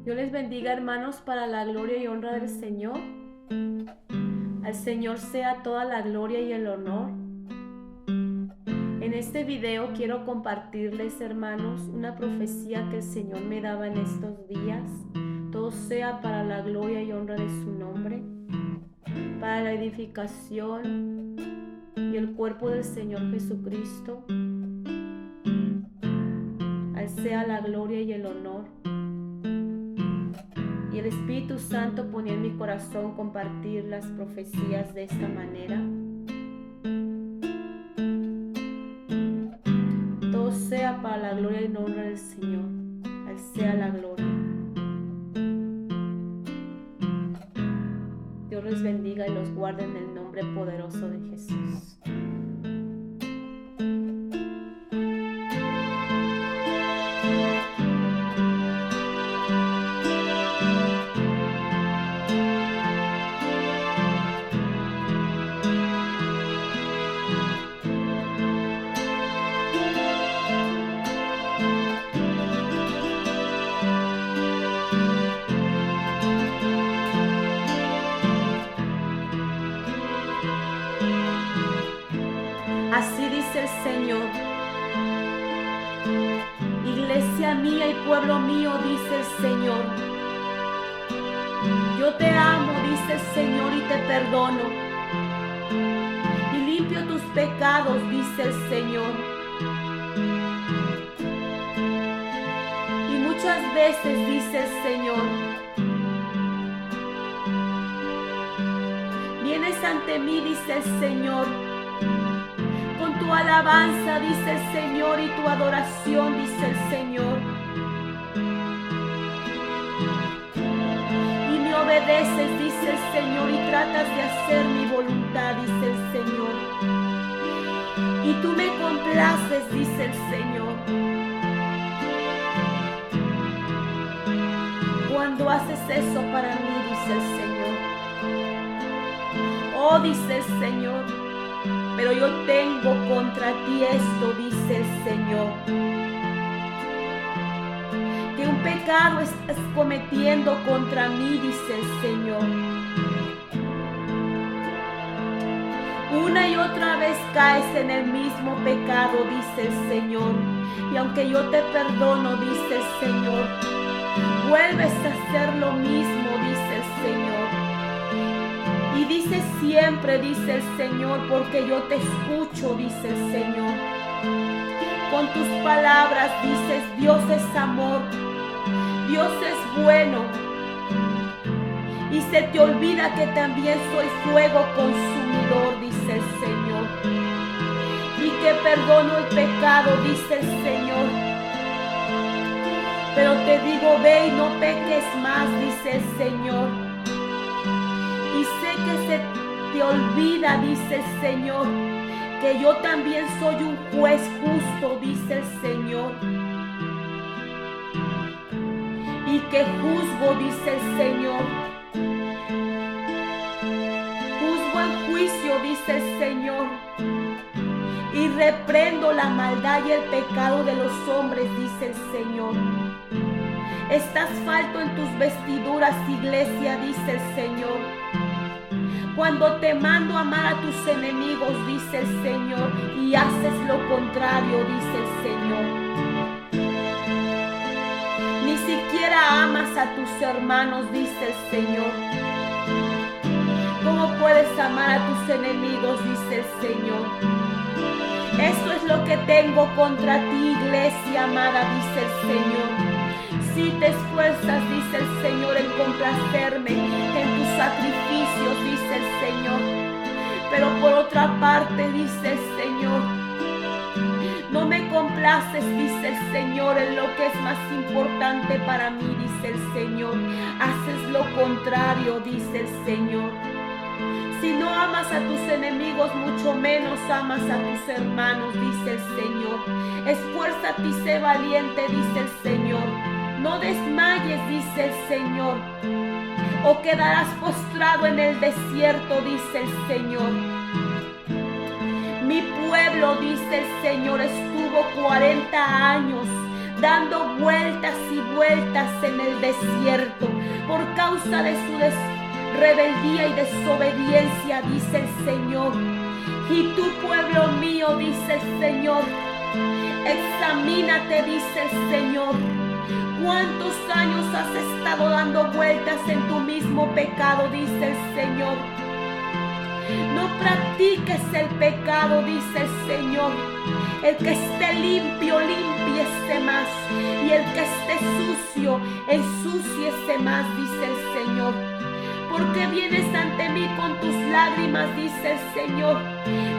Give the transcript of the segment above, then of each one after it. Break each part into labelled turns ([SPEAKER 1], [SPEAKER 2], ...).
[SPEAKER 1] Dios les bendiga, hermanos, para la gloria y honra del Señor. Al Señor sea toda la gloria y el honor. En este video quiero compartirles, hermanos, una profecía que el Señor me daba en estos días. Todo sea para la gloria y honra de su nombre, para la edificación y el cuerpo del Señor Jesucristo. Al sea la gloria y el honor. Y el Espíritu Santo ponía en mi corazón compartir las profecías de esta manera. Todo sea para la gloria y honra del Señor. Al sea la gloria. Dios les bendiga y los guarde en el nombre poderoso de Jesús. Así dice el Señor. Iglesia mía y pueblo mío, dice el Señor. Yo te amo, dice el Señor, y te perdono. Y limpio tus pecados, dice el Señor. Y muchas veces, dice el Señor, vienes ante mí, dice el Señor, con tu alabanza, dice el Señor, y tu adoración, dice el Señor. Y me obedeces, dice el Señor, y tratas de hacer mi voluntad, dice el Señor. Y tú me complaces, dice el Señor. Cuando haces eso para mí, dice el Señor. Oh, dice el Señor, pero yo tengo contra ti esto, dice el Señor, que un pecado estás cometiendo contra mí, dice el Señor. Una y otra vez caes en el mismo pecado, dice el Señor, y aunque yo te perdono, dice el Señor, vuelves a hacer lo mismo, dice el Señor. Y dice siempre, dice el Señor, porque yo te escucho, dice el Señor. Con tus palabras dices, Dios es amor, Dios es bueno. Y se te olvida que también soy fuego consumidor, dice el Señor. Y que perdono el pecado, dice el Señor. Pero te digo, ve y no peques más, dice el Señor. Y sé que se te olvida, dice el Señor, que yo también soy un juez justo, dice el Señor. Y que juzgo, dice el Señor. Juzgo en juicio, dice el Señor. Y reprendo la maldad y el pecado de los hombres, dice el Señor. Estás falto en tus vestiduras, iglesia, dice el Señor. Cuando te mando amar a tus enemigos, dice el Señor, y haces lo contrario, dice el Señor. Ni siquiera amas a tus hermanos, dice el Señor. ¿Cómo puedes amar a tus enemigos?, dice el Señor. Esto es lo que tengo contra ti, iglesia amada, dice el Señor. Si te esfuerzas, dice el Señor, en complacerme en tus sacrificios, dice el Señor. Pero por otra parte, dice el Señor, no me complaces, dice el Señor, en lo que es más importante para mí, dice el Señor. Haces lo contrario, dice el Señor. Si no amas a tus enemigos, mucho menos amas a tus hermanos, dice el Señor. Esfuérzate y sé valiente, dice el Señor. No desmayes, dice el Señor, o quedarás postrado en el desierto, dice el Señor. Mi pueblo, dice el Señor, estuvo 40 años dando vueltas y vueltas en el desierto por causa de su rebeldía y desobediencia, dice el Señor. Y tú, pueblo mío, dice el Señor, examínate, dice el Señor. ¿Cuántos años has estado dando vueltas en tu mismo pecado? Dice el Señor. No practiques el pecado, dice el Señor. El que esté limpio, límpiese más. Y el que esté sucio, ensúciese más, dice el Señor. Porque vienes ante mí con tus lágrimas, dice el Señor.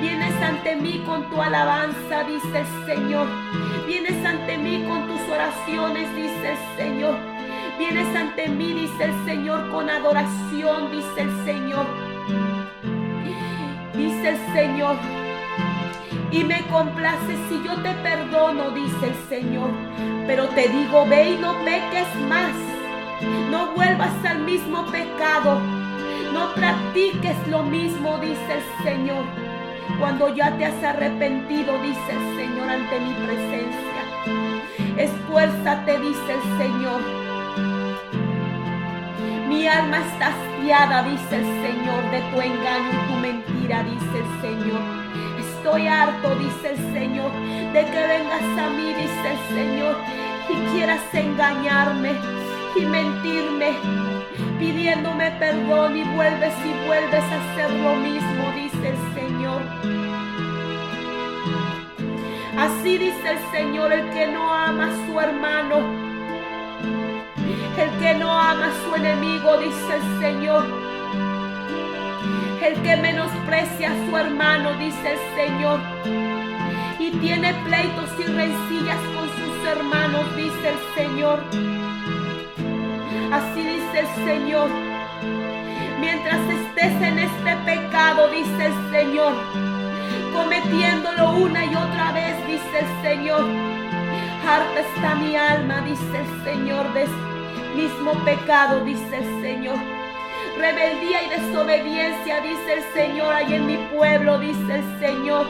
[SPEAKER 1] Vienes ante mí con tu alabanza, dice el Señor. Vienes ante mí con tus oraciones, dice el Señor. Vienes ante mí, dice el Señor, con adoración, dice el Señor. Dice el Señor. Y me complace si yo te perdono, dice el Señor. Pero te digo, ve y no peques más. No vuelvas al mismo pecado. No practiques lo mismo, dice el Señor. Cuando ya te has arrepentido, dice el Señor, ante mi presencia. Esfuérzate, dice el Señor. Mi alma está hastiada, dice el Señor, de tu engaño y tu mentira, dice el Señor. Estoy harto, dice el Señor, de que vengas a mí, dice el Señor, y quieras engañarme y mentirme, pidiéndome perdón, y vuelves a hacer lo mismo, dice el Señor. Así dice el Señor: el que no ama a su hermano, el que no ama a su enemigo, dice el Señor. El que menosprecia a su hermano, dice el Señor, y tiene pleitos y rencillas con sus hermanos, dice el Señor. Así dice el Señor. Mientras estés en este pecado, dice el Señor, cometiéndolo una y otra vez, dice el Señor, harta está mi alma, dice el Señor, de mismo pecado, dice el Señor. Rebeldía y desobediencia, dice el Señor, hay en mi pueblo, dice el Señor.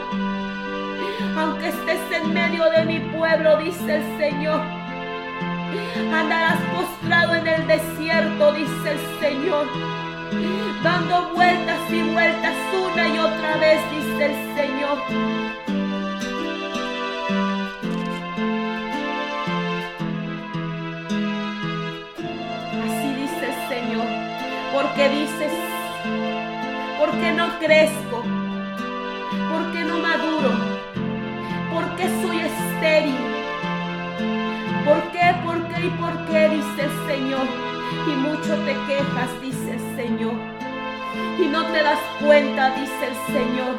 [SPEAKER 1] Aunque estés en medio de mi pueblo, dice el Señor, andarás postrado en el desierto, dice el Señor, dando vueltas y vueltas una y otra vez, dice el Señor. Así dice el Señor. Porque dices, ¿por qué no crezco? ¿Por qué no maduro? ¿Por qué soy estéril? ¿Por qué? ¿Por qué? ¿Y por qué? Dice el Señor. Y mucho te quejas, dice el Señor. Y no te das cuenta, dice el Señor,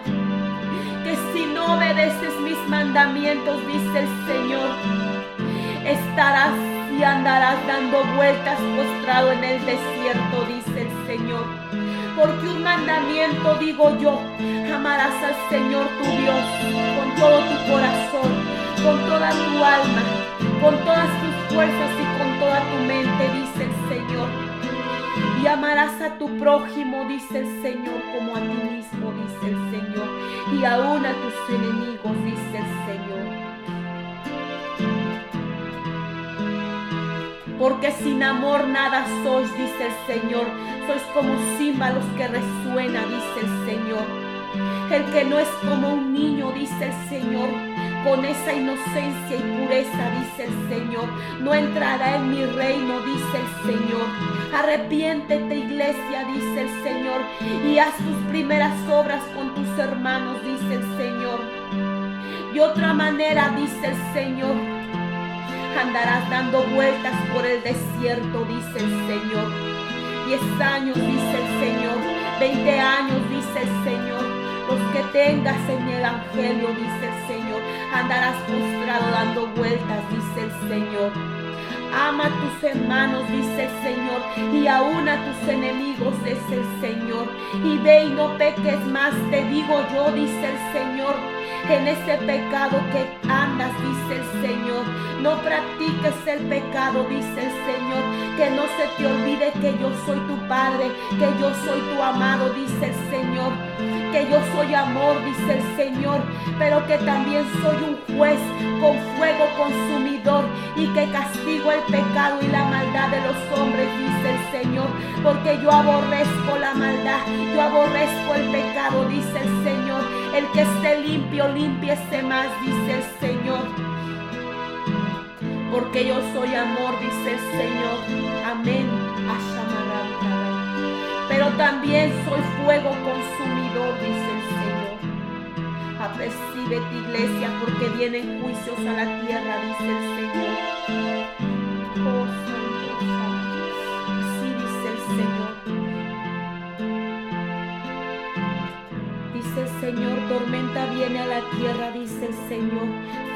[SPEAKER 1] que si no obedeces mis mandamientos, dice el Señor, estarás y andarás dando vueltas postrado en el desierto, dice el Señor. Porque un mandamiento digo yo: amarás al Señor tu Dios con todo tu corazón, con toda tu alma, con todas tus fuerzas y con toda tu mente, dice el Señor. Y amarás a tu prójimo, dice el Señor, como a ti mismo, dice el Señor. Y aún a tus enemigos, dice el Señor. Porque sin amor nada sois, dice el Señor. Sois como címbalos que resuena, dice el Señor. El que no es como un niño, dice el Señor, con esa inocencia y pureza, dice el Señor, no entrará en mi reino, dice el Señor. Arrepiéntete, iglesia, dice el Señor, y haz tus primeras obras con tus hermanos, dice el Señor. De otra manera, dice el Señor, andarás dando vueltas por el desierto, dice el Señor. 10 años, dice el Señor. 20 años, dice el Señor. Los que tengas en mi evangelio, dice el Señor, andarás postrado dando vueltas, dice el Señor. Ama a tus hermanos, dice el Señor, y aún a tus enemigos, dice el Señor. Y ve y no peques más, te digo yo, dice el Señor. en ese pecado que andas, dice el Señor. No practiques el pecado, dice el Señor. Que no se te olvide que yo soy tu Padre, que yo soy tu amado, dice el Señor. Que yo soy amor, dice el Señor, pero que también soy un juez con fuego consumidor y que castigo el pecado y la maldad de los hombres, dice el Señor, porque yo aborrezco la maldad, yo aborrezco el pecado, dice el Señor. El que esté limpio, límpiese más, dice el Señor, porque yo soy amor, dice el Señor. Amén. Pero también soy fuego consumidor, dice el Señor. Apercíbete, iglesia, porque vienen juicios a la tierra, dice el Señor. Oh, santo, santo. Así dice el Señor. Dice el Señor, tormenta viene a la tierra, dice el Señor.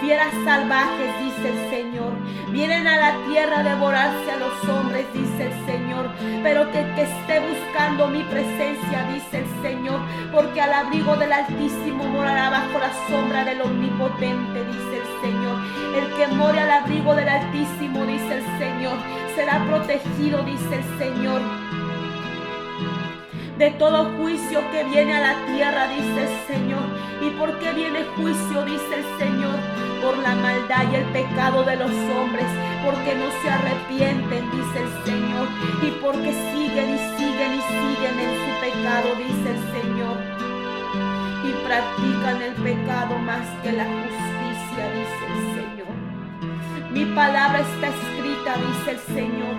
[SPEAKER 1] Fieras salvajes, dice el Señor, vienen a la tierra a devorarse a los hombres, dice el Señor. Pero que esté buscando mi presencia, dice el Señor, porque al abrigo del Altísimo morará bajo la sombra del Omnipotente, dice el Señor. El que more al abrigo del Altísimo, dice el Señor, será protegido, dice el Señor, de todo juicio que viene a la tierra, dice el Señor. ¿Y por qué viene juicio? Dice el Señor, por la maldad y el pecado de los hombres, porque no se arrepienten, dice el Señor, y porque siguen y siguen y siguen en su pecado, dice el Señor, y practican el pecado más que la justicia, dice el Señor. Mi palabra está escrita, dice el Señor.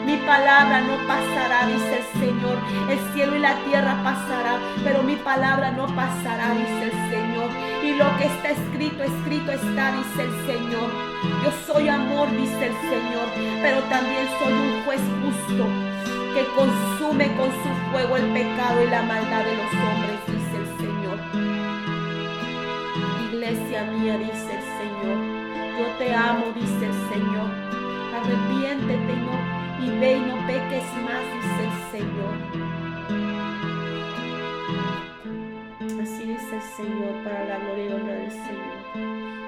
[SPEAKER 1] Mi palabra no pasará, dice el Señor. El cielo y la tierra pasarán, pero mi palabra no pasará, dice el Señor. Y lo que está escrito, escrito está, dice el Señor. Yo soy amor, dice el Señor, pero también soy un juez justo que consume con su fuego el pecado y la maldad de los hombres, dice el Señor. Iglesia mía, dice el Señor, yo te amo, dice el Señor. Arrepiéntete y ve y no peques más, dice el Señor. Así dice el Señor, para la gloria y honra del Señor.